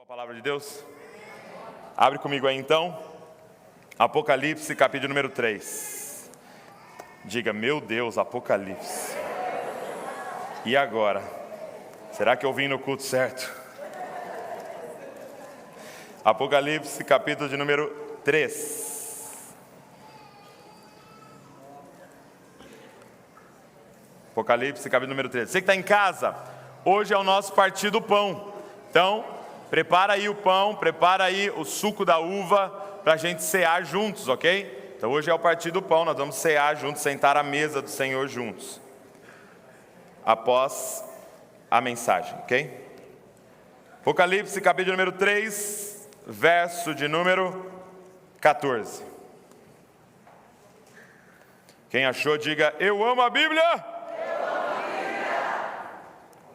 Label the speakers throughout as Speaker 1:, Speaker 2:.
Speaker 1: A palavra de Deus? Abre comigo aí então, Apocalipse, capítulo número 3. Diga, meu Deus, Apocalipse. E agora? Será que eu vim no culto certo? Apocalipse, capítulo de número 3. Apocalipse, capítulo número 3. Você que está em casa, hoje é o nosso partir do pão. Então, prepara aí o pão, prepara aí o suco da uva para a gente cear juntos, ok? Então hoje é o partir do pão, nós vamos cear juntos, sentar à mesa do Senhor juntos. Após a mensagem, ok? Apocalipse, capítulo número 3, verso de número 14. Quem achou, diga, eu amo a Bíblia. Eu amo a Bíblia.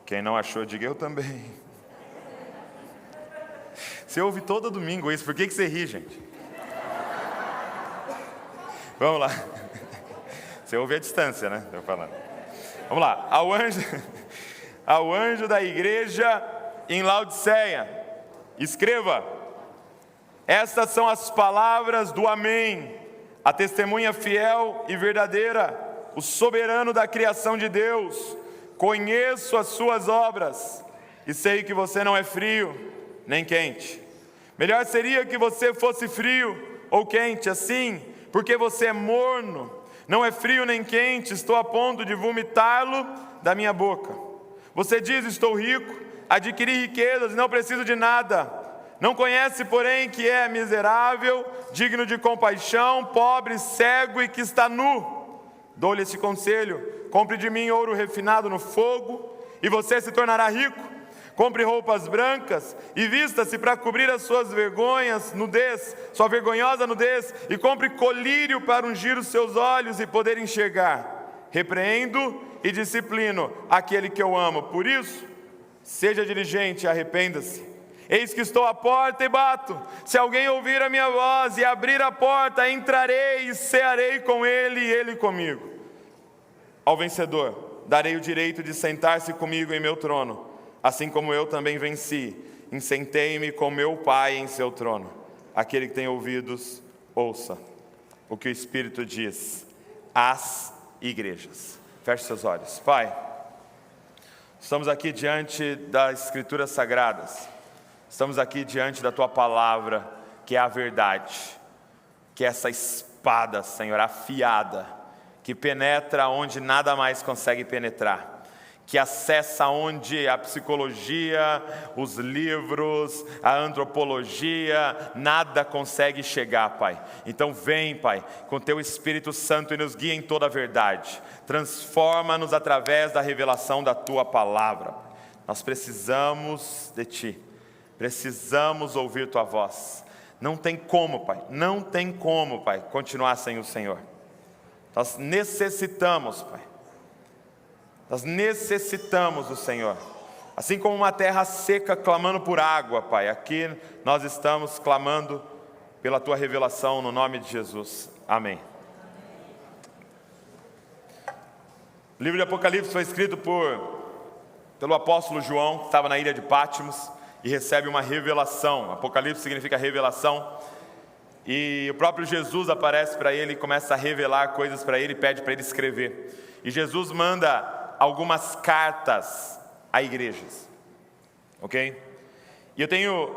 Speaker 1: Quem não achou, diga, eu também. Você ouve todo domingo isso, por que você ri, gente? Vamos lá. Você ouve a distância, né? Estou falando. Vamos lá. Ao anjo da igreja em Laodiceia, escreva: estas são as palavras do Amém, a testemunha fiel e verdadeira, o soberano da criação de Deus. Conheço as suas obras e sei que você não é frio nem quente. Melhor seria que você fosse frio ou quente, assim, porque você é morno, não é frio nem quente, estou a ponto de vomitá-lo da minha boca. Você diz, estou rico, adquiri riquezas e não preciso de nada. Não conhece, porém, que é miserável, digno de compaixão, pobre, cego e que está nu. Dou-lhe este conselho: compre de mim ouro refinado no fogo, e você se tornará rico. Compre roupas brancas e vista-se para cobrir as suas vergonhas, nudez, sua vergonhosa nudez, e compre colírio para ungir os seus olhos e poder enxergar. Repreendo e disciplino aquele que eu amo. Por isso, seja diligente e arrependa-se. Eis que estou à porta e bato. Se alguém ouvir a minha voz e abrir a porta, entrarei e cearei com ele e ele comigo. Ao vencedor, darei o direito de sentar-se comigo em meu trono, assim como eu também venci, e sentei-me com meu Pai em seu trono. Aquele que tem ouvidos, ouça o que o Espírito diz às igrejas. Feche seus olhos. Pai, estamos aqui diante das Escrituras Sagradas, estamos aqui diante da Tua Palavra, que é a verdade, que é essa espada, Senhor, afiada, que penetra onde nada mais consegue penetrar, que acessa onde a psicologia, os livros, a antropologia, nada consegue chegar, Pai. Então vem, Pai, com Teu Espírito Santo e nos guia em toda a verdade. Transforma-nos através da revelação da Tua Palavra. Nós precisamos de Ti, precisamos ouvir Tua voz. Não tem como, Pai, não tem como, Pai, continuar sem o Senhor. Nós necessitamos, Pai. Nós necessitamos do Senhor, assim como uma terra seca clamando por água, Pai. Aqui nós estamos clamando pela Tua revelação, no nome de Jesus, amém. O livro de Apocalipse foi escrito pelo apóstolo João, que estava na ilha de Patmos, e recebe uma revelação. Apocalipse significa revelação, e o próprio Jesus aparece para ele e começa a revelar coisas para ele, pede para ele escrever, e Jesus manda algumas cartas a igrejas, ok? E eu tenho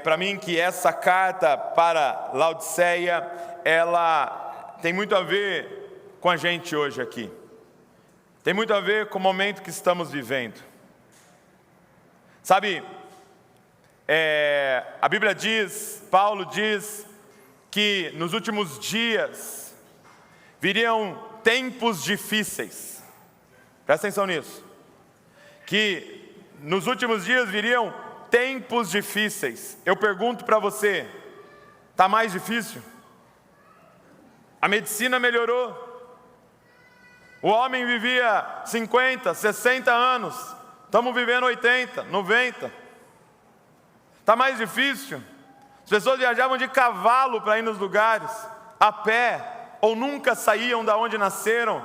Speaker 1: para mim que essa carta para Laodiceia, ela tem muito a ver com a gente hoje aqui, tem muito a ver com o momento que estamos vivendo. Sabe, a Bíblia diz, Paulo diz, que nos últimos dias viriam tempos difíceis. Presta atenção nisso, que nos últimos dias viriam tempos difíceis. Eu pergunto para você, está mais difícil? A medicina melhorou, o homem vivia 50, 60 anos, estamos vivendo 80, 90. Está mais difícil? As pessoas viajavam de cavalo para ir nos lugares, a pé, ou nunca saíam da onde nasceram.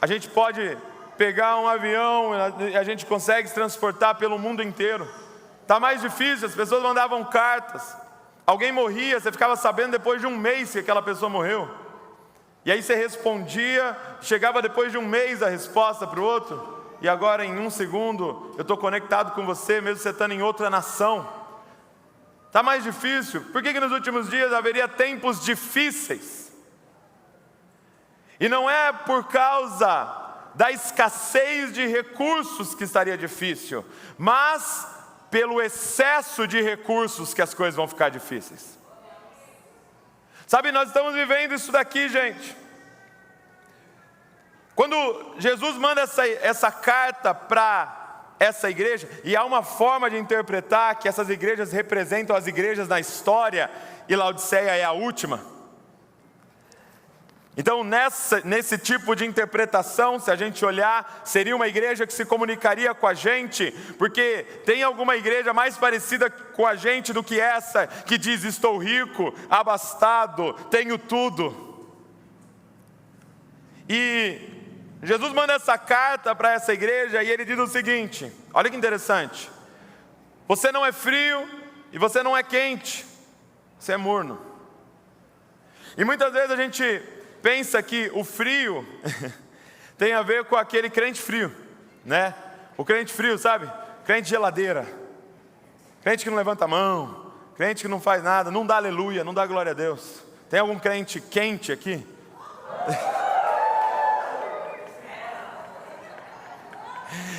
Speaker 1: A gente pode pegar um avião, a gente consegue se transportar pelo mundo inteiro. Está mais difícil, as pessoas mandavam cartas. Alguém morria, você ficava sabendo depois de um mês que aquela pessoa morreu. E aí você respondia, chegava depois de um mês a resposta para o outro. E agora em um segundo, eu estou conectado com você, mesmo você estando em outra nação. Está mais difícil. Por que nos últimos dias haveria tempos difíceis? E não é por causa da escassez de recursos que estaria difícil, mas pelo excesso de recursos que as coisas vão ficar difíceis. Sabe, nós estamos vivendo isso daqui, gente. Quando Jesus manda essa carta para essa igreja, e há uma forma de interpretar que essas igrejas representam as igrejas na história, e Laodiceia é a última. Então, nesse tipo de interpretação, se a gente olhar, seria uma igreja que se comunicaria com a gente, porque tem alguma igreja mais parecida com a gente do que essa, que diz: estou rico, abastado, tenho tudo. E Jesus manda essa carta para essa igreja e ele diz o seguinte: olha que interessante, você não é frio e você não é quente, você é morno. E muitas vezes a gente pensa que o frio tem a ver com aquele crente frio, né? O crente frio, sabe? Crente geladeira, crente que não levanta a mão, crente que não faz nada, não dá aleluia, não dá glória a Deus. Tem algum crente quente aqui?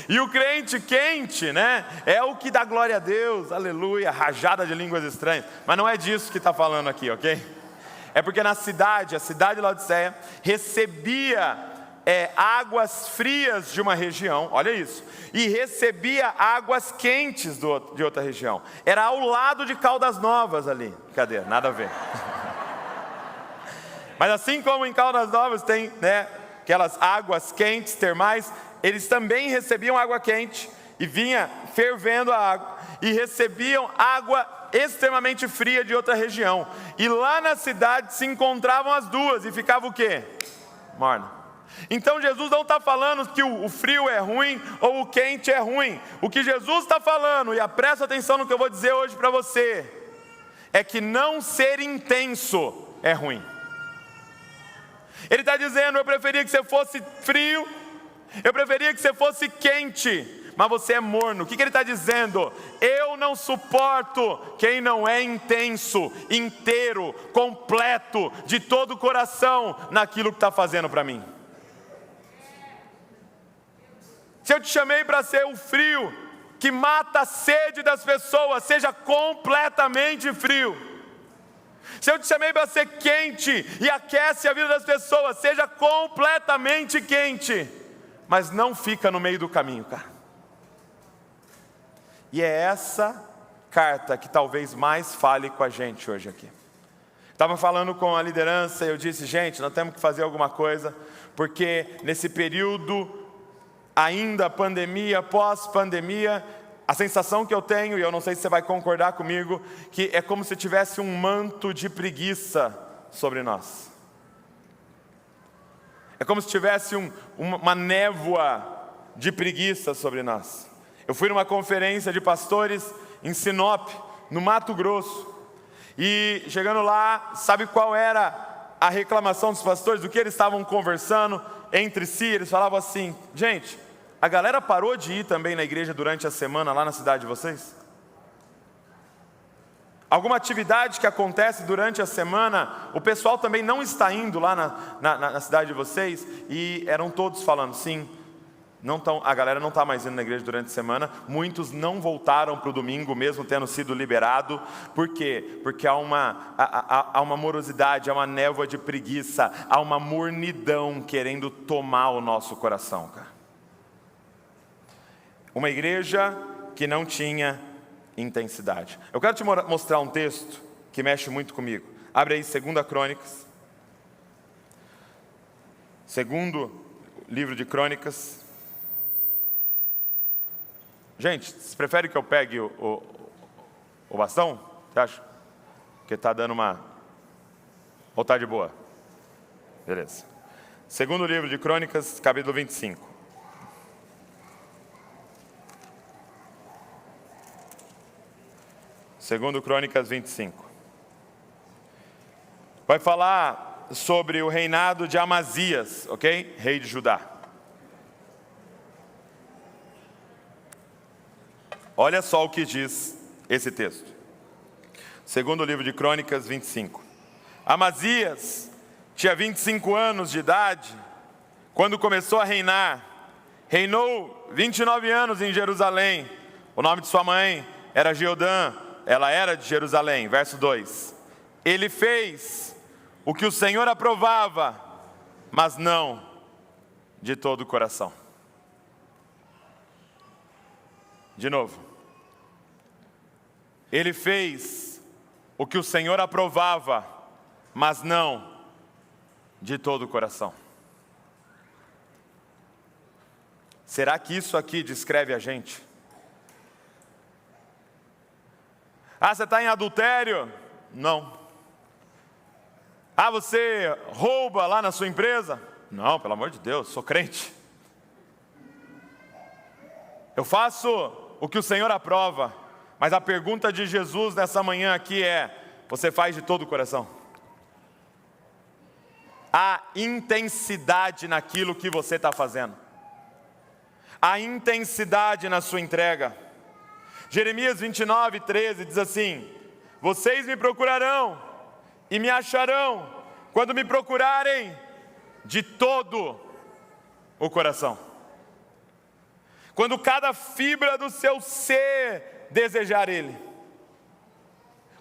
Speaker 1: E o crente quente, né? É o que dá glória a Deus, aleluia, rajada de línguas estranhas. Mas não é disso que está falando aqui, ok? É porque a cidade de Laodiceia, recebia águas frias de uma região, olha isso, e recebia águas quentes de outra região. Era ao lado de Caldas Novas ali. Cadê? Nada a ver. Mas assim como em Caldas Novas tem, né, aquelas águas quentes, termais, eles também recebiam água quente, e vinha fervendo a água, e recebiam água extremamente fria de outra região. E lá na cidade se encontravam as duas, e ficava o quê? Morna. Então Jesus não está falando que o frio é ruim ou o quente é ruim. O que Jesus está falando, e presta atenção no que eu vou dizer hoje para você, é que não ser intenso é ruim. Ele está dizendo: eu preferia que você fosse frio, eu preferia que você fosse quente, mas você é morno. O que ele está dizendo? Eu não suporto quem não é intenso, inteiro, completo, de todo o coração, naquilo que está fazendo para mim. Se eu te chamei para ser o frio que mata a sede das pessoas, seja completamente frio. Se eu te chamei para ser quente e aquece a vida das pessoas, seja completamente quente. Mas não fica no meio do caminho, cara. E é essa carta que talvez mais fale com a gente hoje aqui. Estava falando com a liderança e eu disse: gente, nós temos que fazer alguma coisa, porque nesse período, ainda pandemia, pós-pandemia, a sensação que eu tenho, e eu não sei se você vai concordar comigo, que é como se tivesse um manto de preguiça sobre nós. É como se tivesse uma névoa de preguiça sobre nós. Eu fui numa conferência de pastores em Sinop, no Mato Grosso. E chegando lá, sabe qual era a reclamação dos pastores? Do que eles estavam conversando entre si? Eles falavam assim: gente, a galera parou de ir também na igreja durante a semana lá na cidade de vocês? Alguma atividade que acontece durante a semana, o pessoal também não está indo lá na cidade de vocês? E eram todos falando: sim. A galera não está mais indo na igreja durante a semana. Muitos não voltaram para o domingo, mesmo tendo sido liberado. Por quê? Porque há uma morosidade, há uma névoa de preguiça, há uma mornidão querendo tomar o nosso coração, cara. Uma igreja que não tinha intensidade. Eu quero te mostrar um texto que mexe muito comigo. Abre aí 2 Crônicas. Segundo livro de Crônicas. Gente, vocês preferem que eu pegue o bastão? Você acha? Porque está dando uma... Ou está de boa? Beleza. Segundo livro de Crônicas, capítulo 25. Segundo Crônicas 25. Vai falar sobre o reinado de Amazias, ok? Rei de Judá. Olha só o que diz esse texto. Segundo o livro de Crônicas 25. Amazias tinha 25 anos de idade quando começou a reinar. Reinou 29 anos em Jerusalém. O nome de sua mãe era Jeodã, ela era de Jerusalém. Verso 2. Ele fez o que o Senhor aprovava, mas não de todo o coração. De novo. Ele fez o que o Senhor aprovava, mas não de todo o coração. Será que isso aqui descreve a gente? Ah, você está em adultério? Não. Ah, você rouba lá na sua empresa? Não, pelo amor de Deus, sou crente. Eu faço o que o Senhor aprova, mas a pergunta de Jesus nessa manhã aqui é: você faz de todo o coração? Há intensidade naquilo que você está fazendo. Há intensidade na sua entrega. Jeremias 29, 13 diz assim: vocês me procurarão e me acharão quando me procurarem de todo o coração. Quando cada fibra do seu ser desejar Ele.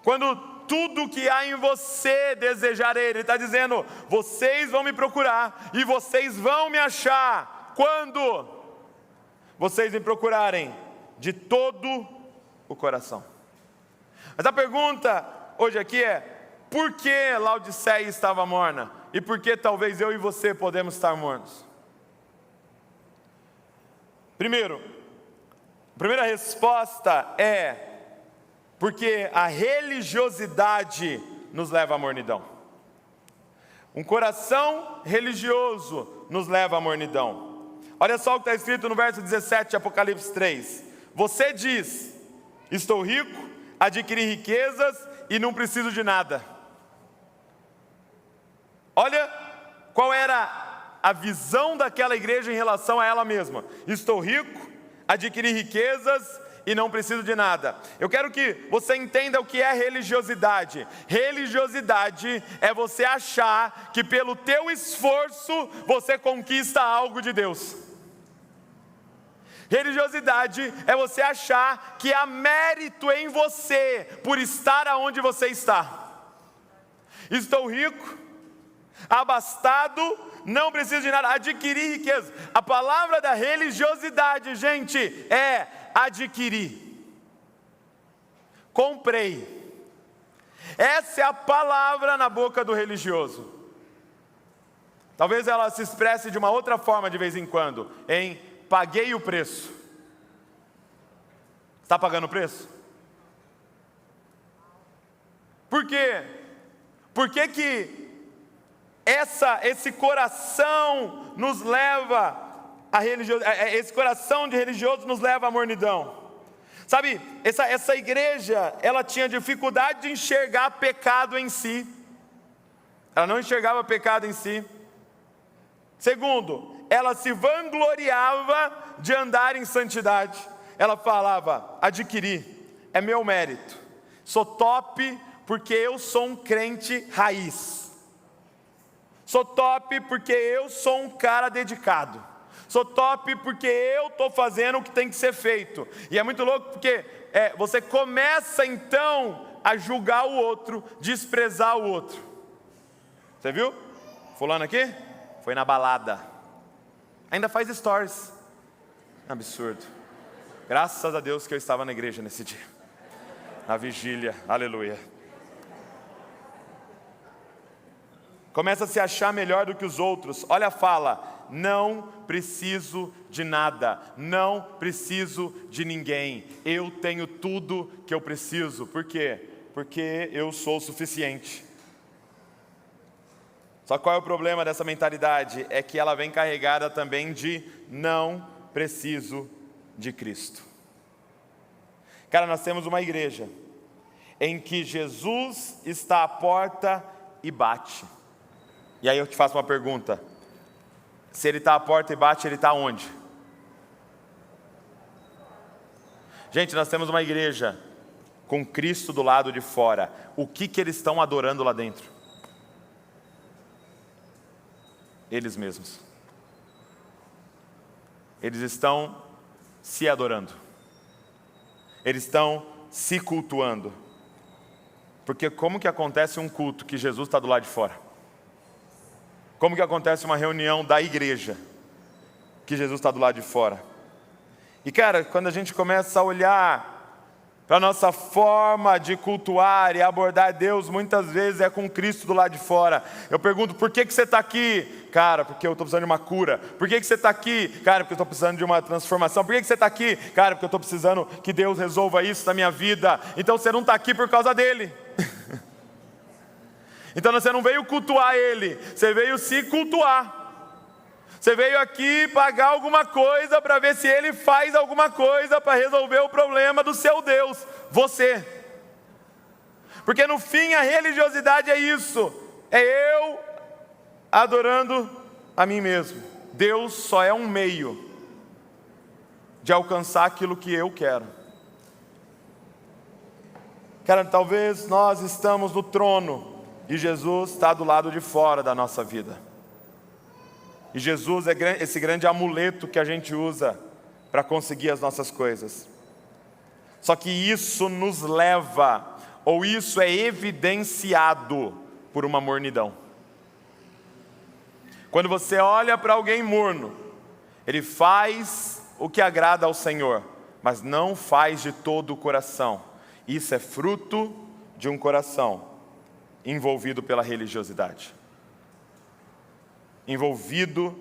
Speaker 1: Quando tudo que há em você desejar Ele. Ele está dizendo: vocês vão me procurar e vocês vão me achar quando vocês me procurarem de todo o coração. Mas a pergunta hoje aqui é: por que Laodiceia estava morna? E por que talvez eu e você podemos estar mornos? Primeiro, a primeira resposta é: porque a religiosidade nos leva à mornidão. Um coração religioso nos leva à mornidão. Olha só o que está escrito no verso 17 de Apocalipse 3. Você diz: estou rico, adquiri riquezas e não preciso de nada. Olha qual era a visão daquela igreja em relação a ela mesma. Estou rico, adquiri riquezas e não preciso de nada. Eu quero que você entenda o que é religiosidade. Religiosidade é você achar que pelo teu esforço você conquista algo de Deus. Religiosidade é você achar que há mérito em você por estar aonde você está. Estou rico, abastado, não preciso de nada, adquirir riqueza. A palavra da religiosidade, gente, é adquirir. Comprei. Essa é a palavra na boca do religioso. Talvez ela se expresse de uma outra forma de vez em quando, em paguei o preço. Está pagando o preço? Por quê? Por que que esse coração nos leva a religiosidade, esse coração de religioso nos leva à mornidão? Sabe, essa igreja, ela tinha dificuldade de enxergar pecado em si. Ela não enxergava pecado em si. Segundo, ela se vangloriava de andar em santidade. Ela falava: adquiri, é meu mérito. Sou top porque eu sou um crente raiz. Sou top porque eu sou um cara dedicado. Sou top porque eu estou fazendo o que tem que ser feito. E é muito louco porque você começa então a julgar o outro, desprezar o outro. Você viu? Fulano aqui? Foi na balada. Ainda faz stories. Absurdo. Graças a Deus que eu estava na igreja nesse dia. Na vigília. Aleluia. Começa a se achar melhor do que os outros. Olha a fala: não preciso de nada, não preciso de ninguém, eu tenho tudo que eu preciso. Por quê? Porque eu sou o suficiente. Só qual é o problema dessa mentalidade? É que ela vem carregada também de não preciso de Cristo. Cara, nós temos uma igreja em que Jesus está à porta e bate. E aí eu te faço uma pergunta: se Ele está à porta e bate, Ele está onde? Gente, nós temos uma igreja com Cristo do lado de fora. O que eles estão adorando lá dentro? Eles mesmos. Eles estão se adorando. Eles estão se cultuando. Porque como que acontece um culto que Jesus está do lado de fora? Como que acontece uma reunião da igreja que Jesus está do lado de fora? E cara, quando a gente começa a olhar para a nossa forma de cultuar e abordar Deus, muitas vezes é com Cristo do lado de fora. Eu pergunto: por que você está aqui? Cara, porque eu estou precisando de uma cura. Por que você está aqui? Cara, porque eu estou precisando de uma transformação. Por que você está aqui? Cara, porque eu estou precisando que Deus resolva isso na minha vida. Então você não está aqui por causa dele. Então você não veio cultuar Ele, você veio se cultuar. Você veio aqui pagar alguma coisa para ver se Ele faz alguma coisa para resolver o problema do seu Deus, você. Porque no fim a religiosidade é isso, é eu adorando a mim mesmo. Deus só é um meio de alcançar aquilo que eu quero. Cara, talvez nós estamos no trono e Jesus está do lado de fora da nossa vida. E Jesus é esse grande amuleto que a gente usa para conseguir as nossas coisas. Só que isso nos leva, ou isso é evidenciado por uma mornidão. Quando você olha para alguém morno, ele faz o que agrada ao Senhor, mas não faz de todo o coração. Isso é fruto de um coração envolvido pela religiosidade. Envolvido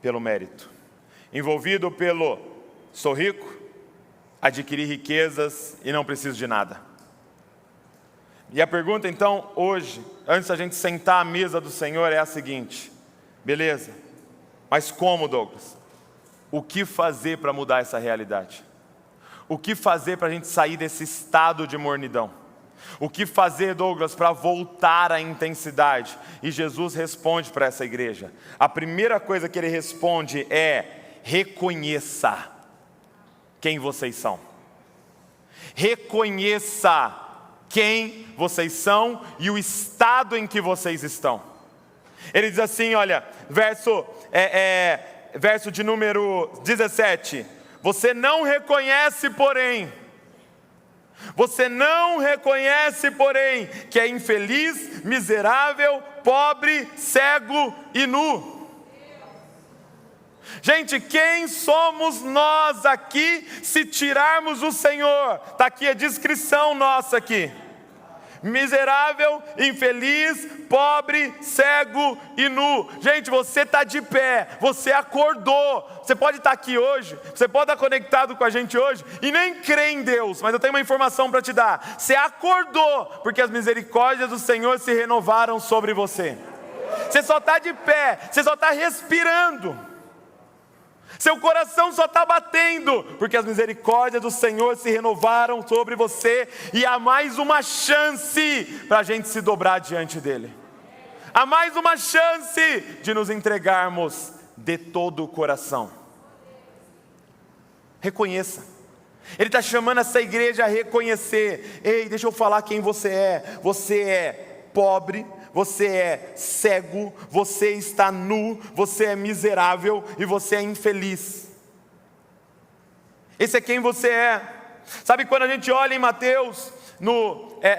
Speaker 1: pelo mérito, envolvido pelo sou rico, adquiri riquezas e não preciso de nada. E a pergunta então hoje, antes da gente sentar à mesa do Senhor, é a seguinte: beleza, mas como, Douglas? O que fazer para mudar essa realidade? O que fazer para a gente sair desse estado de mornidão? O que fazer, Douglas, para voltar à intensidade? E Jesus responde para essa igreja. A primeira coisa que ele responde é: reconheça quem vocês são. Reconheça quem vocês são e o estado em que vocês estão. Ele diz assim, olha, verso de número 17. Você não reconhece, porém, que é infeliz, miserável, pobre, cego e nu. Gente, quem somos nós aqui se tirarmos o Senhor? Está aqui a descrição nossa aqui. Miserável, infeliz, pobre, cego e nu. Gente, você está de pé, você acordou. Você pode estar aqui hoje, você pode estar conectado com a gente hoje e nem crer em Deus, mas eu tenho uma informação para te dar. Você acordou porque as misericórdias do Senhor se renovaram sobre você. Você só está de pé, você só está respirando. Seu coração só está batendo, porque as misericórdias do Senhor se renovaram sobre você, e há mais uma chance para a gente se dobrar diante dEle. Há mais uma chance de nos entregarmos de todo o coração. Reconheça. Ele está chamando essa igreja a reconhecer. Ei, deixa eu falar quem você é. Você é pobre, você é cego, você está nu, você é miserável e você é infeliz. Esse é quem você é. Sabe quando a gente olha em Mateus,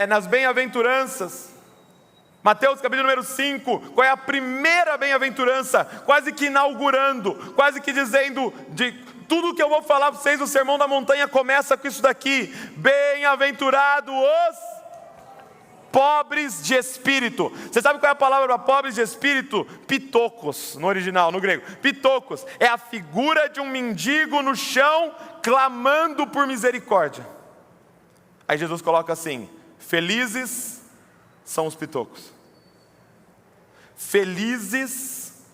Speaker 1: nas bem-aventuranças, Mateus capítulo número 5, qual é a primeira bem-aventurança? Quase que inaugurando, quase que dizendo, de tudo que eu vou falar para vocês no Sermão da Montanha começa com isso daqui: bem-aventurado os pobres de espírito. Você sabe qual é a palavra para pobres de espírito? Pitocos, no original, no grego. Pitocos é a figura de um mendigo no chão, clamando por misericórdia. Aí Jesus coloca assim: felizes são os pitocos. Felizes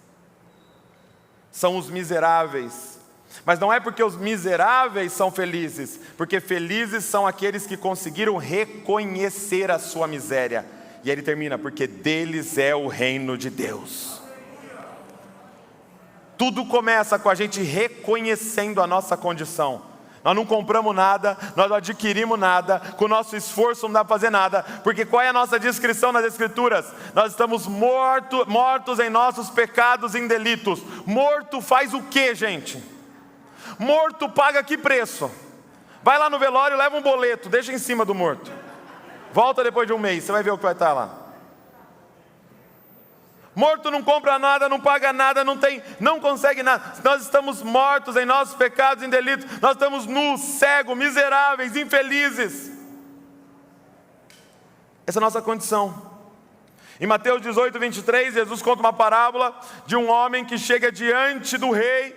Speaker 1: são os miseráveis. Mas não é porque os miseráveis são felizes, porque felizes são aqueles que conseguiram reconhecer a sua miséria. E aí ele termina, porque deles é o reino de Deus. Tudo começa com a gente reconhecendo a nossa condição. Nós não compramos nada, nós não adquirimos nada, com o nosso esforço não dá para fazer nada, porque qual é a nossa descrição nas Escrituras? Nós estamos mortos em nossos pecados e em delitos. Morto faz o quê, gente? Morto paga que preço? Vai lá no velório, leva um boleto, deixa em cima do morto. Volta depois de um mês, você vai ver o que vai estar lá. Morto não compra nada, não paga nada, não consegue nada. Nós estamos mortos em nossos pecados e delitos. Nós estamos nus, cegos, miseráveis, infelizes. Essa é a nossa condição. Em Mateus 18, 23, Jesus conta uma parábola de um homem que chega diante do rei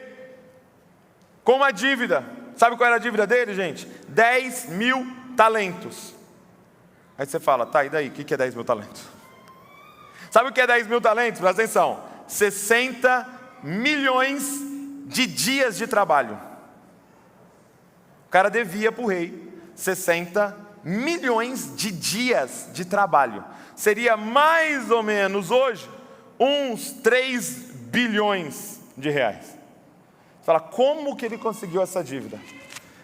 Speaker 1: com uma dívida. Sabe qual era a dívida dele, gente? 10.000 talentos. Aí você fala, tá, e daí? O que é 10.000 talentos? Sabe o que é 10.000 talentos? Presta atenção. 60 milhões de dias de trabalho. O cara devia para o rei 60 milhões de dias de trabalho. Seria mais ou menos hoje uns 3 bilhões de reais. Você fala, como que ele conseguiu essa dívida?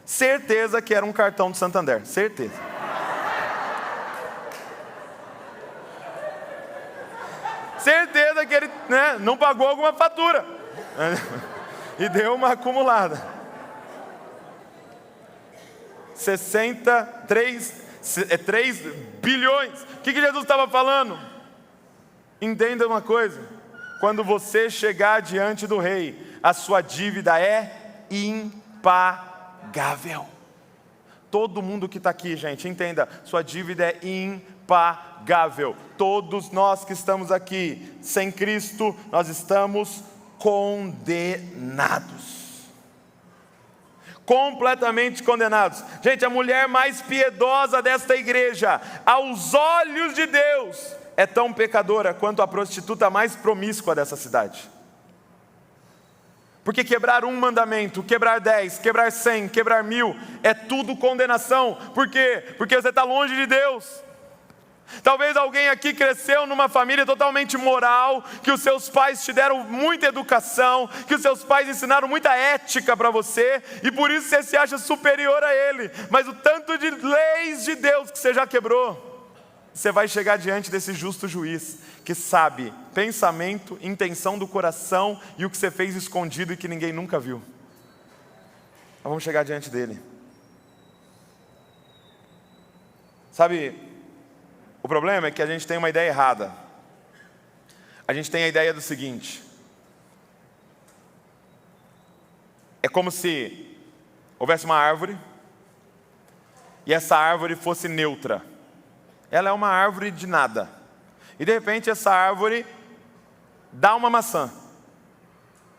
Speaker 1: Certeza que era um cartão do Santander, certeza. Certeza que ele não pagou alguma fatura e deu uma acumulada. 3 bilhões. O que Jesus estava falando? Entenda uma coisa: quando você chegar diante do rei, a sua dívida é impagável. Todo mundo que está aqui, gente, entenda, sua dívida é impagável. Todos nós que estamos aqui, sem Cristo, nós estamos condenados. Completamente condenados. Gente, a mulher mais piedosa desta igreja, aos olhos de Deus, é tão pecadora quanto a prostituta mais promíscua dessa cidade. Porque quebrar um mandamento, quebrar 10, quebrar 100, quebrar 1000, é tudo condenação. Por quê? Porque você está longe de Deus. Talvez alguém aqui cresceu numa família totalmente moral, que os seus pais te deram muita educação, que os seus pais ensinaram muita ética para você, e por isso você se acha superior a ele. Mas o tanto de leis de Deus que você já quebrou, você vai chegar diante desse justo juiz, que sabe pensamento, intenção do coração e o que você fez escondido e que ninguém nunca viu. Nós vamos chegar diante dele. Sabe, o problema é que a gente tem uma ideia errada. A gente tem a ideia do seguinte: é como se houvesse uma árvore e essa árvore fosse neutra. Ela é uma árvore de nada. E de repente essa árvore dá uma maçã.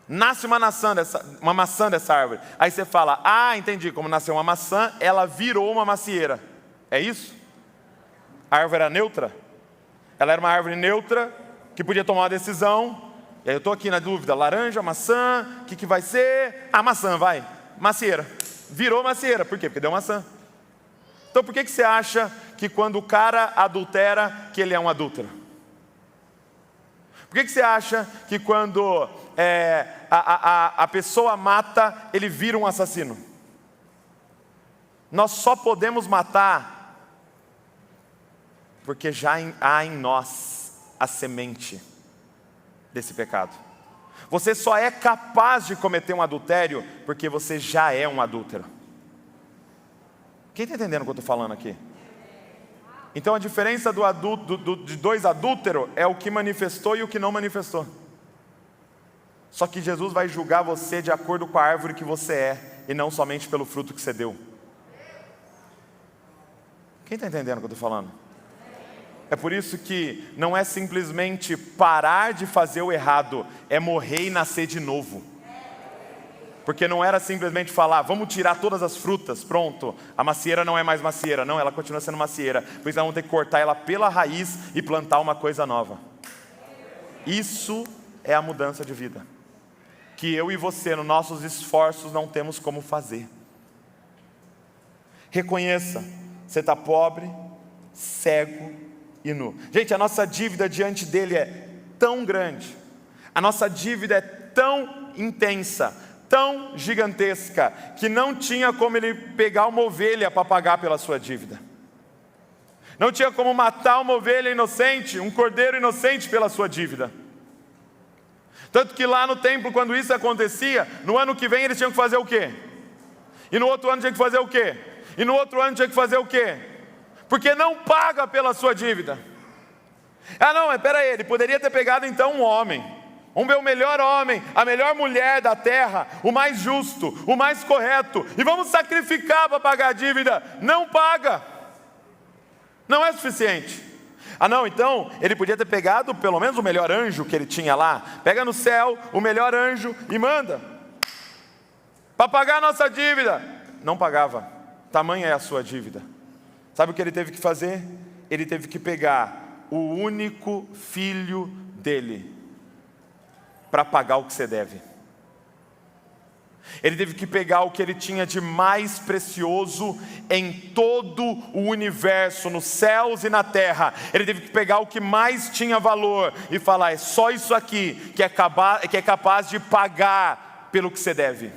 Speaker 1: Nasce uma maçã dessa árvore. Aí você fala, entendi, como nasceu uma maçã, ela virou uma macieira. É isso? A árvore era neutra? Ela era uma árvore neutra, que podia tomar uma decisão. E aí eu estou aqui na dúvida, laranja, maçã, o que vai ser? Maçã, vai. Macieira. Virou macieira. Por quê? Porque deu maçã. Então por que você acha que quando o cara adultera, que ele é um adúltero? Por que você acha que quando a pessoa mata, ele vira um assassino? Nós só podemos matar porque já há em nós a semente desse pecado. Você só é capaz de cometer um adultério porque você já é um adúltero. Quem está entendendo o que eu estou falando aqui? Então a diferença de dois adúlteros é o que manifestou e o que não manifestou. Só que Jesus vai julgar você de acordo com a árvore que você é, e não somente pelo fruto que você deu. Quem está entendendo o que eu estou falando? É por isso que não é simplesmente parar de fazer o errado, é morrer e nascer de novo. Porque não era simplesmente falar, vamos tirar todas as frutas, pronto, a macieira não é mais macieira. Não, ela continua sendo macieira. Por isso nós vamos ter que cortar ela pela raiz e plantar uma coisa nova. Isso é a mudança de vida. que eu e você, nos nossos esforços, não temos como fazer. Reconheça, você está pobre, cego e nu. Gente, a nossa dívida diante dele é tão grande, a nossa dívida é tão intensa, tão gigantesca, que não tinha como ele pegar uma ovelha para pagar pela sua dívida. Não tinha como matar uma ovelha inocente, um cordeiro inocente pela sua dívida. Tanto que lá no templo, quando isso acontecia, no ano que vem eles tinham que fazer o quê? E no outro ano tinha que fazer o quê? E no outro ano tinha que fazer o quê? Porque não paga pela sua dívida. Ah não, mas peraí, ele poderia ter pegado então um homem, o melhor homem, a melhor mulher da terra, o mais justo, o mais correto, e vamos sacrificar para pagar a dívida. Não paga, não é suficiente. Ah não, então ele podia ter pegado pelo menos o melhor anjo que ele tinha lá. Pega no céu o melhor anjo e manda para pagar a nossa dívida. Não pagava, tamanha é a sua dívida. Sabe o que ele teve que fazer? Ele teve que pegar o único filho dele para pagar o que você deve. Ele teve que pegar o que ele tinha de mais precioso em todo o universo, nos céus e na terra. Ele teve que pegar o que mais tinha valor e falar: é só isso aqui que é capaz de pagar pelo que você deve,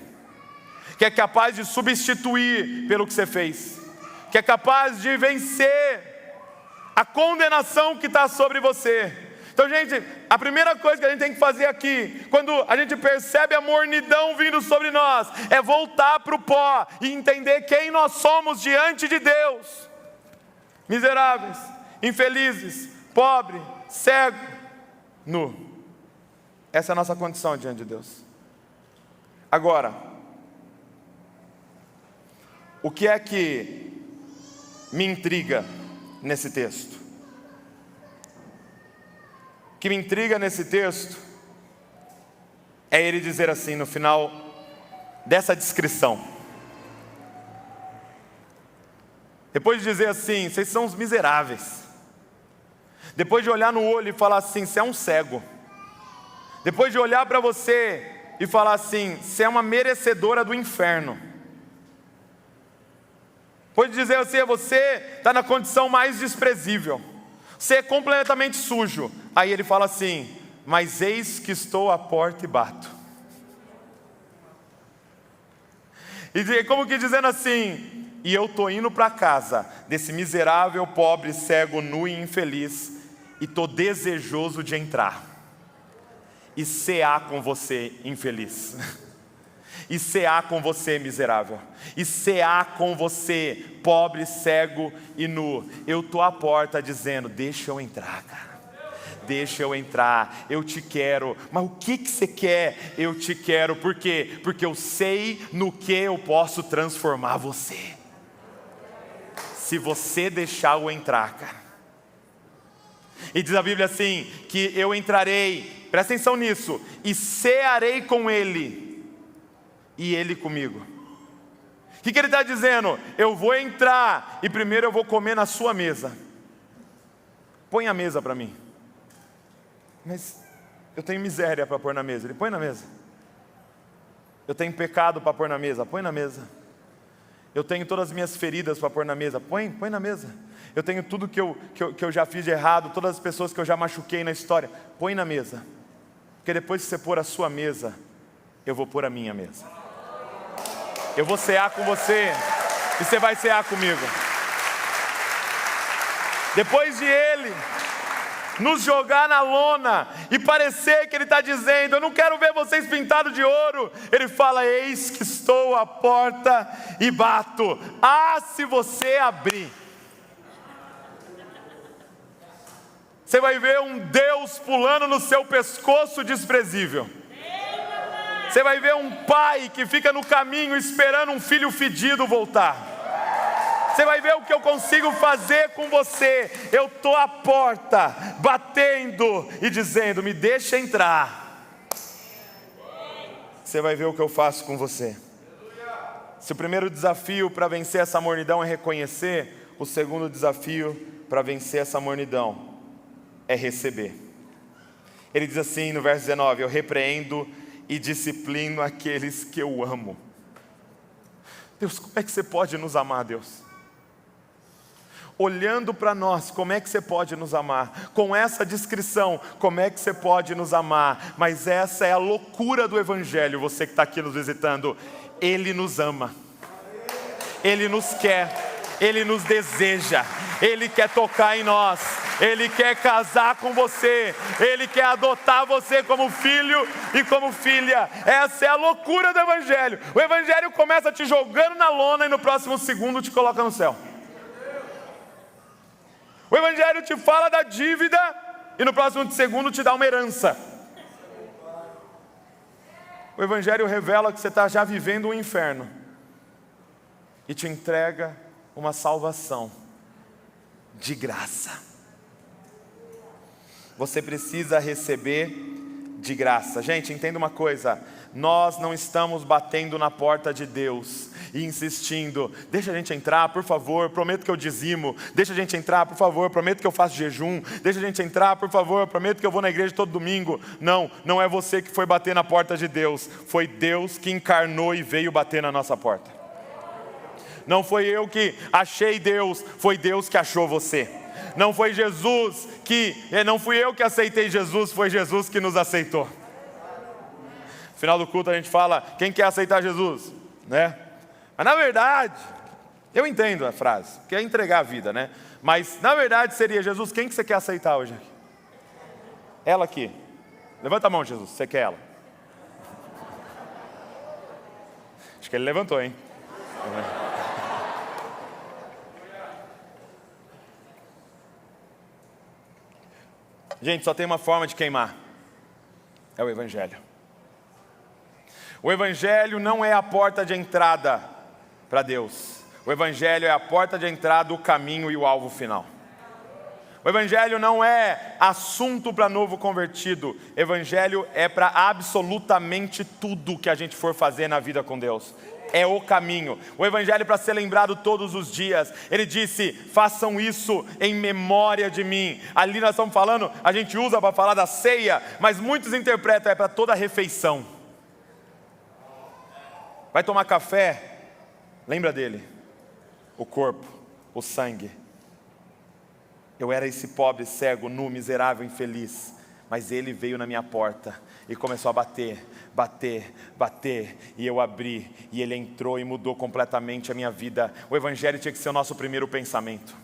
Speaker 1: que é capaz de substituir pelo que você fez, que é capaz de vencer a condenação que está sobre você. Então, gente, a primeira coisa que a gente tem que fazer aqui, quando a gente percebe a mornidão vindo sobre nós, é voltar para o pó e entender quem nós somos diante de Deus. Miseráveis, infelizes, pobre, cego, nu. Essa é a nossa condição diante de Deus. Agora, o que é que me intriga nesse texto? O que me intriga nesse texto é ele dizer assim no final dessa descrição. Depois de dizer assim: vocês são os miseráveis. Depois de olhar no olho e falar assim: você é um cego. Depois de olhar para você e falar assim: você é uma merecedora do inferno. Depois de dizer assim: você está na condição mais desprezível, você é completamente sujo. Aí ele fala assim: mas eis que estou à porta e bato. E como que dizendo assim: e eu estou indo para casa desse miserável, pobre, cego, nu e infeliz, e estou desejoso de entrar e cear com você, infeliz, e cear com você, miserável, e cear com você, pobre, cego e nu. Eu estou à porta dizendo: deixa eu entrar, cara. Deixa eu entrar, eu te quero. Mas o que você quer? Eu te quero. Por quê? Porque eu sei no que eu posso transformar você, se você deixar eu entrar, cara. E diz a Bíblia assim, que eu entrarei, presta atenção nisso, e cearei com ele, e ele comigo. O que ele está dizendo? Eu vou entrar, e primeiro eu vou comer na sua mesa. Põe a mesa para mim. Mas eu tenho miséria para pôr na mesa. Ele: põe na mesa. Eu tenho pecado para pôr na mesa. Põe na mesa. Eu tenho todas as minhas feridas para pôr na mesa. Põe na mesa. Eu tenho tudo que eu já fiz de errado, todas as pessoas que eu já machuquei na história. Põe na mesa. Porque depois que você pôr a sua mesa, eu vou pôr a minha mesa. Eu vou cear com você e você vai cear comigo. Depois de ele nos jogar na lona e parecer que ele está dizendo: eu não quero ver vocês pintados de ouro, ele fala: eis que estou à porta e bato. Ah, se você abrir, você vai ver um Deus pulando no seu pescoço desprezível. Você vai ver um pai que fica no caminho esperando um filho fedido voltar. Você vai ver o que eu consigo fazer com você. Eu estou à porta, batendo e dizendo: me deixa entrar. Você vai ver o que eu faço com você. Se o primeiro desafio para vencer essa mornidão é reconhecer, o segundo desafio para vencer essa mornidão é receber. Ele diz assim no verso 19: eu repreendo e disciplino aqueles que eu amo. Deus, como é que você pode nos amar, Deus? Olhando para nós, como é que você pode nos amar? Com essa descrição, como é que você pode nos amar? Mas essa é a loucura do Evangelho, você que está aqui nos visitando. Ele nos ama, Ele nos quer, Ele nos deseja, Ele quer tocar em nós, Ele quer casar com você, Ele quer adotar você como filho e como filha. Essa é a loucura do Evangelho. O Evangelho começa te jogando na lona e no próximo segundo te coloca no céu. O Evangelho te fala da dívida e no próximo segundo te dá uma herança. O Evangelho revela que você está já vivendo um inferno e te entrega uma salvação de graça. Você precisa receber de graça. Gente, entenda uma coisa: nós não estamos batendo na porta de Deus e insistindo, deixa a gente entrar, por favor, prometo que eu dizimo, deixa a gente entrar, por favor, prometo que eu faço jejum, deixa a gente entrar, por favor, prometo que eu vou na igreja todo domingo. Não, não é você que foi bater na porta de Deus, foi Deus que encarnou e veio bater na nossa porta. Não foi eu que achei Deus, foi Deus que achou você. Não foi Jesus não fui eu que aceitei Jesus, foi Jesus que nos aceitou. No final do culto a gente fala, quem quer aceitar Jesus? Né? Mas na verdade, eu entendo a frase, que é entregar a vida, né? Mas na verdade seria, Jesus, quem que você quer aceitar hoje aqui? Ela aqui. Levanta a mão, Jesus, você quer ela? Acho que ele levantou, hein? Gente, só tem uma forma de queimar. É o Evangelho. O Evangelho não é a porta de entrada para Deus. O Evangelho é a porta de entrada, o caminho e o alvo final. O Evangelho não é assunto para novo convertido. Evangelho é para absolutamente tudo que a gente for fazer na vida com Deus. É o caminho. O Evangelho é para ser lembrado todos os dias. Ele disse, façam isso em memória de mim. Ali nós estamos falando, a gente usa para falar da ceia, mas muitos interpretam, é para toda a refeição. Vai tomar café, lembra dele. O corpo, o sangue. Eu era esse pobre, cego, nu, miserável, infeliz. Mas ele veio na minha porta e começou a bater, bater, bater. E eu abri, e ele entrou e mudou completamente a minha vida. O Evangelho tinha que ser o nosso primeiro pensamento.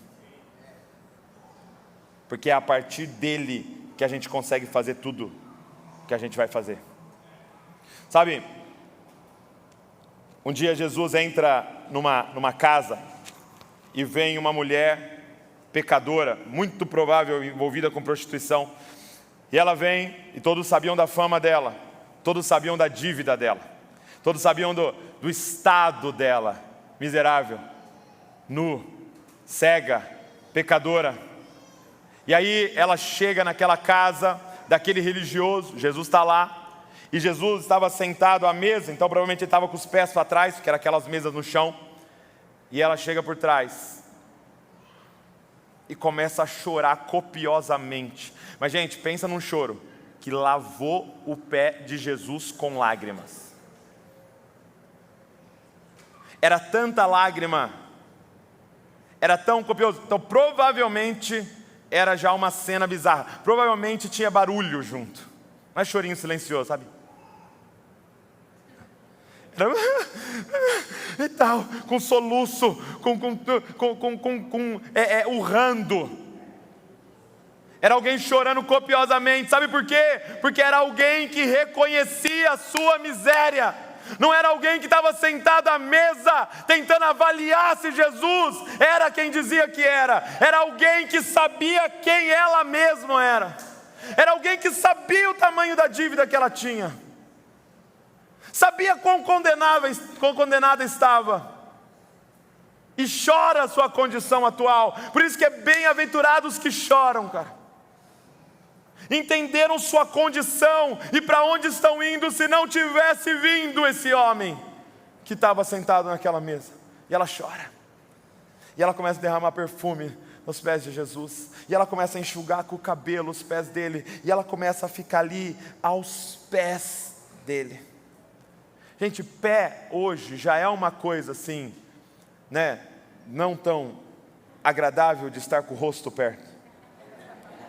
Speaker 1: Porque é a partir dele que a gente consegue fazer tudo que a gente vai fazer. Sabe, um dia Jesus entra numa casa e vem uma mulher pecadora, muito provável envolvida com prostituição. E ela vem e todos sabiam da fama dela, todos sabiam da dívida dela, todos sabiam do estado dela, miserável, nu, cega, pecadora. E aí ela chega naquela casa daquele religioso, Jesus está lá, e Jesus estava sentado à mesa, então provavelmente ele estava com os pés para trás, porque eram aquelas mesas no chão, e ela chega por trás, e começa a chorar copiosamente. Mas gente, pensa num choro, que lavou o pé de Jesus com lágrimas. Era tanta lágrima, era tão copioso, então provavelmente era já uma cena bizarra, provavelmente tinha barulho junto, mas chorinho silencioso, sabe? E tal, com soluço, urrando. Era alguém chorando copiosamente, sabe por quê? Porque era alguém que reconhecia a sua miséria. Não era alguém que estava sentado à mesa, tentando avaliar se Jesus era quem dizia que era. Era alguém que sabia quem ela mesma era. Era alguém que sabia o tamanho da dívida que ela tinha. Sabia quão condenada estava. E chora a sua condição atual. Por isso que é bem-aventurados que choram, cara. Entenderam sua condição e para onde estão indo se não tivesse vindo esse homem que estava sentado naquela mesa. E ela chora. E ela começa a derramar perfume nos pés de Jesus. E ela começa a enxugar com o cabelo os pés dele. E ela começa a ficar ali aos pés dele. Gente, pé hoje já é uma coisa assim, né? Não tão agradável de estar com o rosto perto.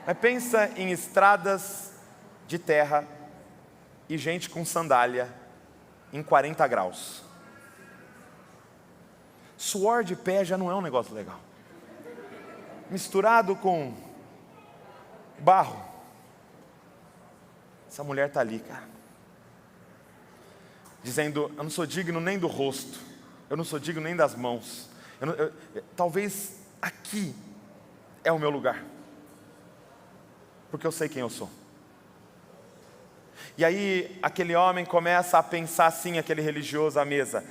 Speaker 1: Mas pensa em estradas de terra e gente com sandália em 40 graus. Suor de pé já não é um negócio legal. Misturado com barro. Essa mulher está ali, cara, dizendo: eu não sou digno nem do rosto, eu não sou digno nem das mãos, talvez aqui é o meu lugar, porque eu sei quem eu sou. E aí aquele homem começa a pensar assim, aquele religioso à mesa: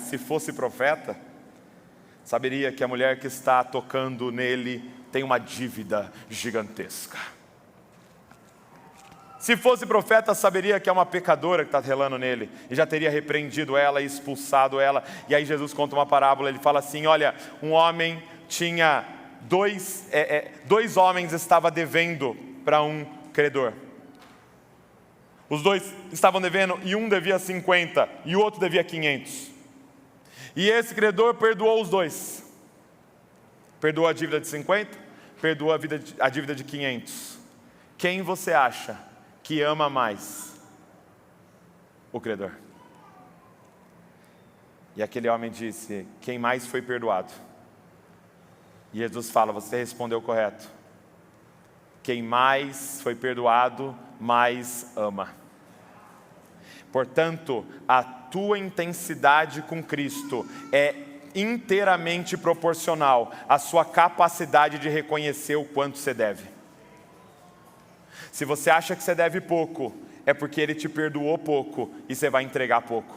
Speaker 1: se fosse profeta, saberia que a mulher que está tocando nele tem uma dívida gigantesca. Se fosse profeta, saberia que é uma pecadora que está relando nele, e já teria repreendido ela e expulsado ela. E aí Jesus conta uma parábola, ele fala assim: olha, um homem tinha dois homens estavam devendo para um credor. Os dois estavam devendo, e um devia 50 e o outro devia 500. E esse credor perdoou os dois. Perdoou a dívida de 50, perdoou a dívida de 500. Quem você acha que ama mais? O credor. E aquele homem disse: quem mais foi perdoado? E Jesus fala: você respondeu correto. Quem mais foi perdoado, mais ama. Portanto, a tua intensidade com Cristo é inteiramente proporcional à sua capacidade de reconhecer o quanto você deve. Se você acha que você deve pouco, é porque Ele te perdoou pouco e você vai entregar pouco.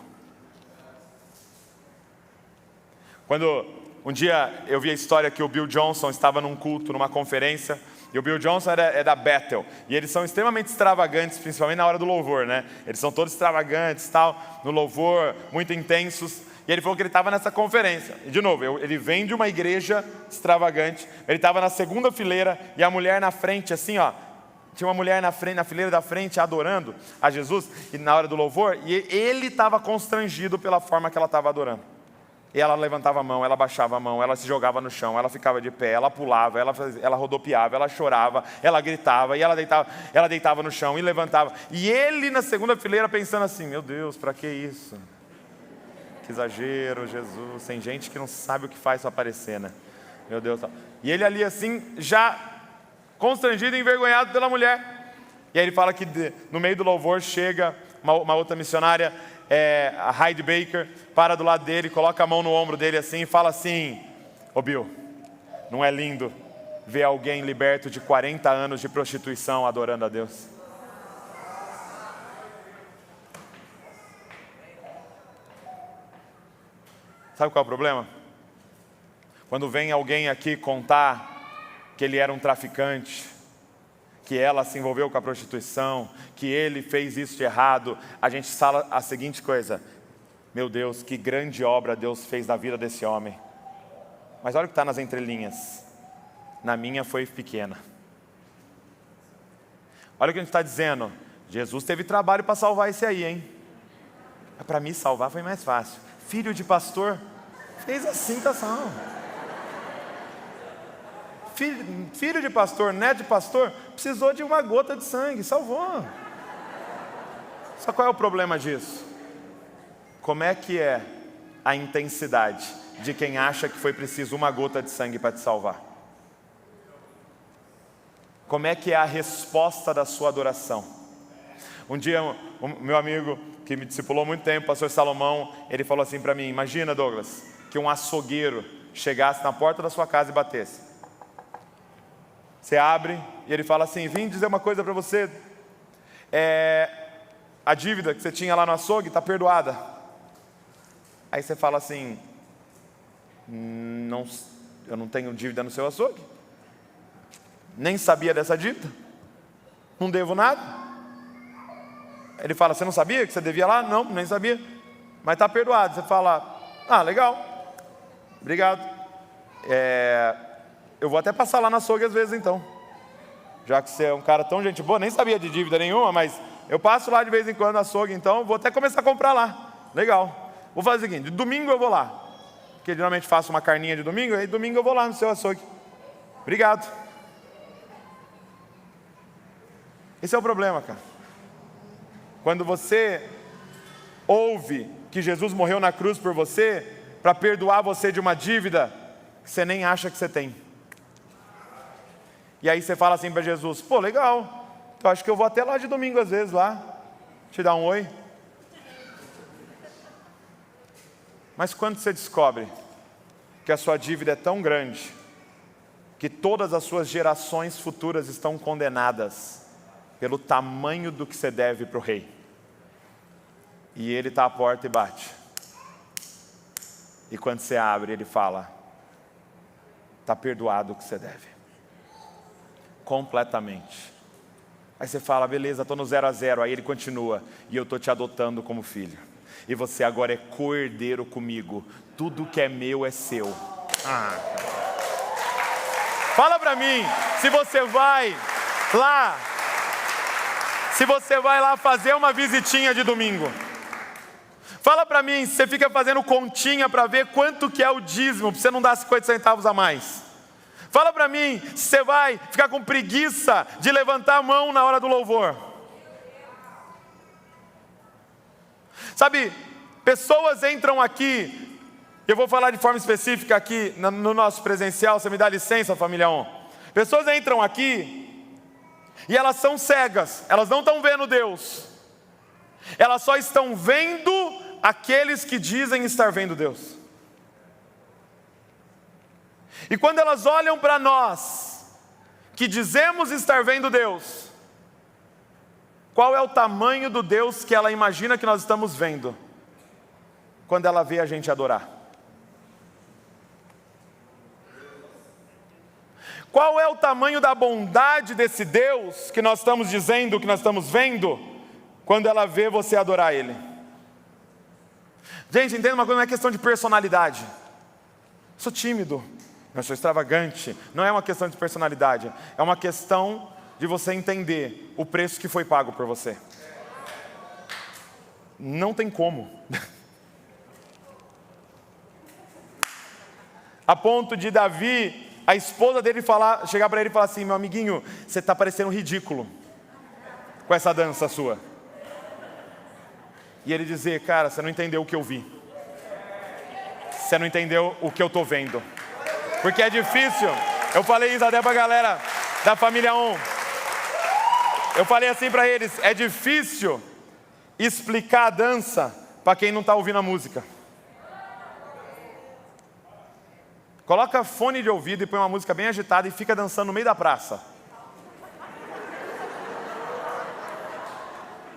Speaker 1: Quando um dia eu vi a história que o Bill Johnson estava num culto, numa conferência, e o Bill Johnson é da Bethel, e eles são extremamente extravagantes, principalmente na hora do louvor, né? Eles são todos extravagantes, tal, no louvor, muito intensos. E ele falou que ele estava nessa conferência. E de novo, ele vem de uma igreja extravagante. Ele estava na segunda fileira e a mulher na frente, assim, ó. Tinha uma mulher na fileira da frente adorando a Jesus, e na hora do louvor, e ele estava constrangido pela forma que ela estava adorando. E ela levantava a mão, ela baixava a mão, ela se jogava no chão, ela ficava de pé, ela pulava, ela rodopiava, ela chorava, ela gritava, e ela deitava no chão e levantava. E ele na segunda fileira pensando assim: meu Deus, para que isso? Que exagero, Jesus. Tem gente que não sabe o que faz para aparecer, né? Meu Deus. E ele ali assim, já constrangido e envergonhado pela mulher. E aí ele fala que no meio do louvor chega uma outra missionária, a Heidi Baker, para do lado dele, coloca a mão no ombro dele assim e fala assim: ô Bill, não é lindo ver alguém liberto de 40 anos de prostituição adorando a Deus? Sabe qual é o problema? Quando vem alguém aqui contar que ele era um traficante, que ela se envolveu com a prostituição, que ele fez isso de errado, a gente fala a seguinte coisa: meu Deus, que grande obra Deus fez na vida desse homem. Mas olha o que está nas entrelinhas: na minha foi pequena. Olha o que a gente está dizendo: Jesus teve trabalho para salvar esse aí, hein? Para mim salvar foi mais fácil. Filho de pastor, fez assim, tá salvo. Filho de pastor, neto de pastor, precisou de uma gota de sangue, salvou. Só qual é o problema disso? Como é que é a intensidade de quem acha que foi preciso uma gota de sangue para te salvar? Como é que é a resposta da sua adoração? Um dia, o meu amigo que me discipulou há muito tempo, o pastor Salomão, ele falou assim para mim: imagina, Douglas, que um açougueiro chegasse na porta da sua casa e batesse. Você abre e ele fala assim: vim dizer uma coisa para você, a dívida que você tinha lá no açougue está perdoada. Aí você fala assim: não, eu não tenho dívida no seu açougue, nem sabia dessa dívida, não devo nada. Ele fala: você não sabia que você devia lá? Não, nem sabia, mas está perdoado. Você fala: ah, legal, obrigado, eu vou até passar lá no açougue às vezes então, já que você é um cara tão gente boa, nem sabia de dívida nenhuma, mas Eu passo lá de vez em quando no açougue, então vou até começar a comprar lá. Legal. Vou fazer o seguinte, de domingo eu vou lá. Porque geralmente faço uma carninha de domingo, aí domingo eu vou lá no seu açougue. Obrigado. Esse é o problema, cara. Quando você ouve que Jesus morreu na cruz por você, para perdoar você de uma dívida que você nem acha que você tem. E aí você fala assim para Jesus, pô, legal, então acho que eu vou até lá de domingo às vezes lá, te dar um oi. Mas quando você descobre que a sua dívida é tão grande, que todas as suas gerações futuras estão condenadas pelo tamanho do que você deve para o rei, e ele está à porta e bate, e quando você abre ele fala, está perdoado o que você deve, completamente. Aí você fala, beleza, estou no 0 a 0, aí ele continua, e eu estou te adotando como filho, e você agora é co-herdeiro comigo, tudo que é meu é seu. Fala para mim, se você vai lá fazer uma visitinha de domingo, fala para mim, se você fica fazendo continha para ver quanto que é o dízimo, para você não dar 50 centavos a mais. Fala para mim, se você vai ficar com preguiça de levantar a mão na hora do louvor. Sabe, pessoas entram aqui, eu vou falar de forma específica aqui no nosso presencial, você me dá licença, família On. Pessoas entram aqui e elas são cegas, elas não estão vendo Deus, elas só estão vendo aqueles que dizem estar vendo Deus. E quando elas olham para nós, que dizemos estar vendo Deus, qual é o tamanho do Deus que ela imagina que nós estamos vendo, quando ela vê a gente adorar? Qual é o tamanho da bondade desse Deus que nós estamos dizendo, que nós estamos vendo, quando ela vê você adorar Ele? Gente, entenda uma coisa, não é questão de personalidade. Eu sou tímido, eu sou extravagante, não é uma questão de personalidade, é uma questão de você entender o preço que foi pago por você. Não tem como. A ponto de Davi, a esposa dele chegar para ele e falar assim, meu amiguinho, você está parecendo ridículo com essa dança sua. E ele dizer, cara, você não entendeu o que eu vi. Você não entendeu o que eu estou vendo. Porque é difícil, eu falei isso até para a galera da família On. Eu falei assim para eles, é difícil explicar a dança para quem não está ouvindo a música. Coloca fone de ouvido e põe uma música bem agitada e fica dançando no meio da praça.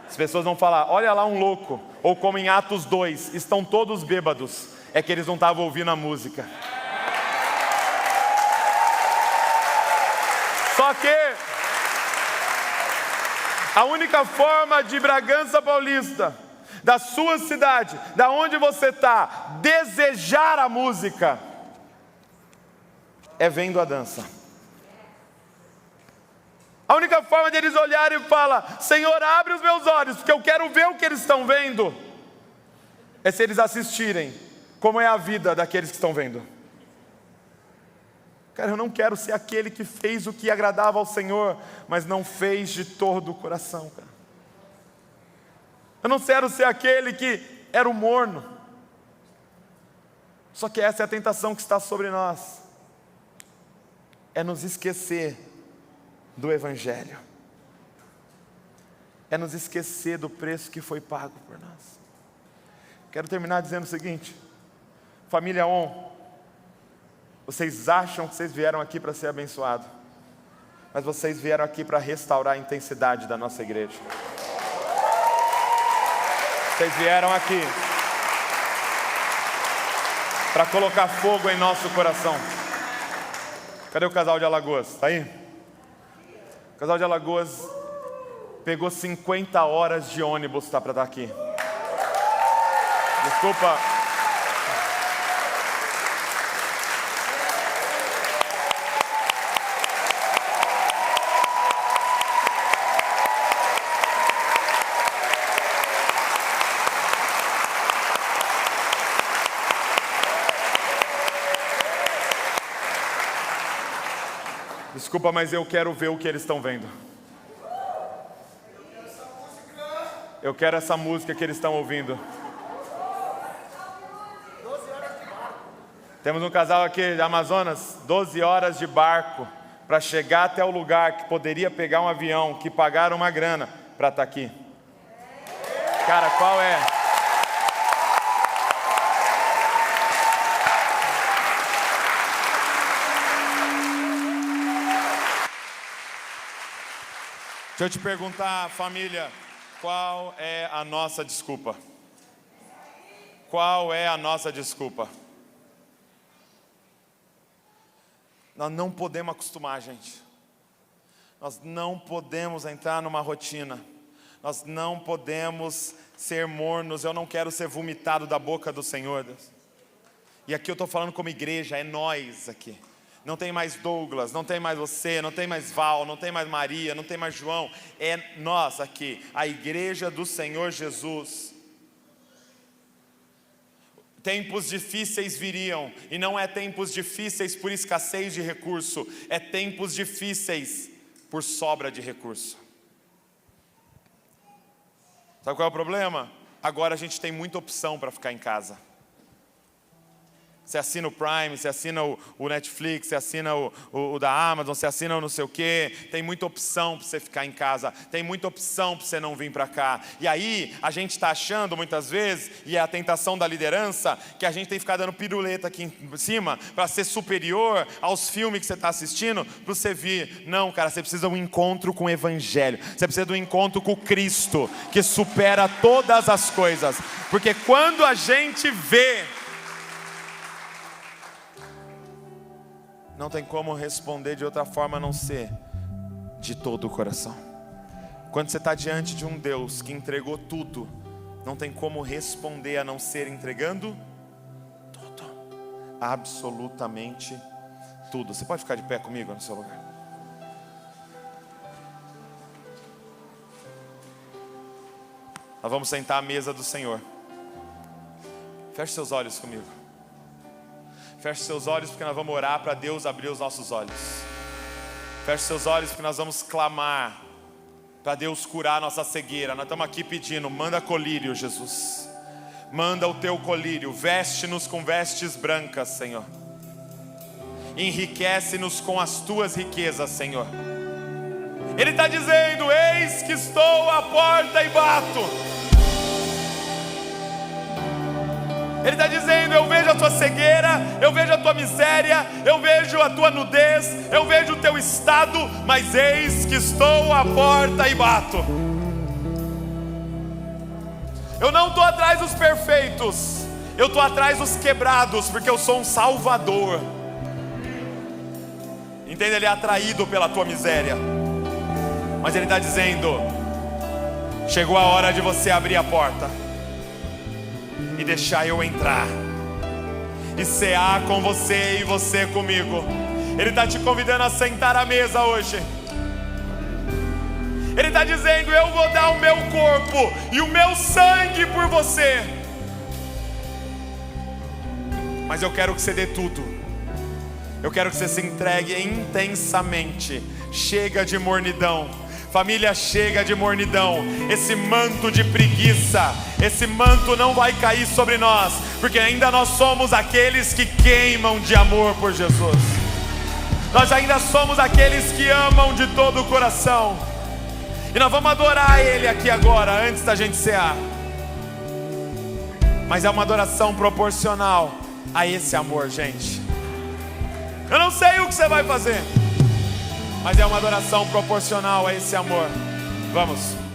Speaker 1: As pessoas vão falar, olha lá um louco. Ou como em Atos 2, estão todos bêbados. É que eles não estavam ouvindo a música. Só que a única forma de Bragança Paulista, da sua cidade, da onde você está, desejar a música, é vendo a dança. A única forma de eles olharem e falar, Senhor, abre os meus olhos, porque eu quero ver o que eles estão vendo, é se eles assistirem como é a vida daqueles que estão vendo. Cara, eu não quero ser aquele que fez o que agradava ao Senhor, mas não fez de todo o coração, cara. Eu não quero ser aquele que era o morno. Só que essa é a tentação que está sobre nós. É nos esquecer do Evangelho. É nos esquecer do preço que foi pago por nós. Quero terminar dizendo o seguinte, família On, vocês acham que vocês vieram aqui para ser abençoados, mas vocês vieram aqui para restaurar a intensidade da nossa igreja. Vocês vieram aqui para colocar fogo em nosso coração. Cadê o casal de Alagoas? Está aí? O casal de Alagoas pegou 50 horas de ônibus para estar aqui. Desculpa. Desculpa, mas eu quero ver o que eles estão vendo. Eu quero essa música que eles estão ouvindo. Temos um casal aqui de Amazonas, 12 horas de barco para chegar até o lugar que poderia pegar um avião, que pagaram uma grana para estar aqui. Cara, qual é? Deixa eu te perguntar, família, qual é a nossa desculpa? Qual é a nossa desculpa? Nós não podemos acostumar, gente. Nós não podemos entrar numa rotina. Nós não podemos ser mornos. Eu não quero ser vomitado da boca do Senhor, Deus. E aqui eu estou falando como igreja, é nós aqui. Não tem mais Douglas, não tem mais você, não tem mais Val, não tem mais Maria, não tem mais João. É nós aqui, a igreja do Senhor Jesus. Tempos difíceis viriam, e não é tempos difíceis por escassez de recurso, é tempos difíceis por sobra de recurso. Sabe qual é o problema? Agora a gente tem muita opção para ficar em casa. Você assina o Prime, você assina o Netflix, você assina o da Amazon, você assina o não sei o quê. Tem muita opção para você ficar em casa. Tem muita opção para você não vir para cá. E aí, a gente está achando muitas vezes, e é a tentação da liderança, que a gente tem que ficar dando piruleta aqui em cima para ser superior aos filmes que você está assistindo, para você vir. Não, cara, você precisa de um encontro com o Evangelho. Você precisa de um encontro com Cristo, que supera todas as coisas. Porque quando a gente vê, não tem como responder de outra forma a não ser de todo o coração. Quando você está diante de um Deus que entregou tudo, não tem como responder a não ser entregando tudo. Absolutamente tudo. Você pode ficar de pé comigo no seu lugar? Nós vamos sentar à mesa do Senhor. Feche seus olhos comigo. Feche seus olhos porque nós vamos orar para Deus abrir os nossos olhos. Feche seus olhos porque nós vamos clamar para Deus curar a nossa cegueira. Nós estamos aqui pedindo, manda colírio, Jesus. Manda o teu colírio, veste-nos com vestes brancas, Senhor. Enriquece-nos com as tuas riquezas, Senhor. Ele está dizendo, eis que estou à porta e bato. Ele está dizendo, eu vejo a tua cegueira, eu vejo a tua miséria, eu vejo a tua nudez, eu vejo o teu estado, mas eis que estou à porta e bato. Eu não estou atrás dos perfeitos, eu estou atrás dos quebrados, porque eu sou um salvador. Entende? Ele é atraído pela tua miséria, mas ele está dizendo, chegou a hora de você abrir a porta e deixar eu entrar e cear com você e você comigo. Ele está te convidando a sentar à mesa hoje. Ele está dizendo, eu vou dar o meu corpo e o meu sangue por você, mas eu quero que você dê tudo. Eu quero que você se entregue intensamente. Chega de mornidão. Família, chega de mornidão. Esse manto de preguiça, esse manto não vai cair sobre nós, porque ainda nós somos aqueles que queimam de amor por Jesus. Nós ainda somos aqueles que amam de todo o coração. E nós vamos adorar Ele aqui agora, antes da gente cear. Mas é uma adoração proporcional a esse amor, gente. Eu não sei o que você vai fazer, mas é uma adoração proporcional a esse amor. Vamos.